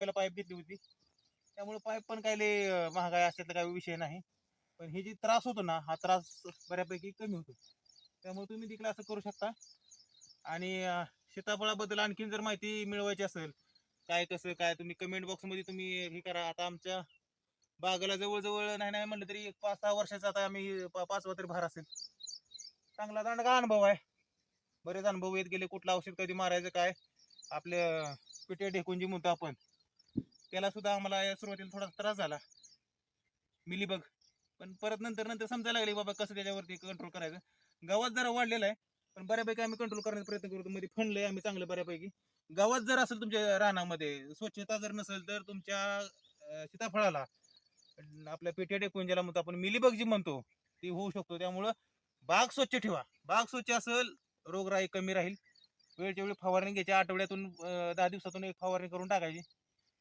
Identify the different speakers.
Speaker 1: पहिला पाईप घेतली होती, त्यामुळे पाईप पण काय लय महागाई असल्याचा काही विषय नाही. पण हे जे त्रास होतो ना, हा त्रास बऱ्यापैकी कमी होतो. त्यामुळे तुम्ही देखील असं करू शकता. आणि सीताफळाबद्दल आणखीन जर माहिती मिळवायची असेल, काय कसं काय, तुम्ही कमेंट बॉक्समध्ये तुम्ही हे करा. आता आमच्या बागेला जवळ-जवळ नाही नाही म्हणलं तरी 5-6 वर्षाचा आता आम्ही 5वा तरी भार असेल. चांगला दांडगा अनुभव आहे. बरेच अनुभव येत गेले. कुठलं औषध कधी मारायचं काय, आपल्या पिट्या ढेकून जी म्हणतो आपण, त्याला सुद्धा आम्हाला या सुरुवातीला थोडा त्रास झाला, मिलीबग. पण परत नंतर नंतर समजायला लागले बाबा कसं त्याच्यावरती कंट्रोल करायचं. गवत जरा वाढलेला आहे, पण बऱ्यापैकी आम्ही कंट्रोल करण्याचा प्रयत्न करतो. मध्ये फणलंय आम्ही चांगलं बऱ्यापैकी. गवत जर असेल तुमच्या रानामध्ये, स्वच्छता जर नसेल तर तुमच्या सीताफळाला आपल्या पेट्या टेकून ज्याला म्हणतो आपण मिलीबग जी म्हणतो, ती होऊ शकतो. त्यामुळं बाग स्वच्छ ठेवा. बाग स्वच्छ असेल, रोगराई कमी राहील. वेळच्या वेळी फवारणी घ्यायची. आठवड्यातून 10 दिवसातून एक फवारणी करून टाकायची.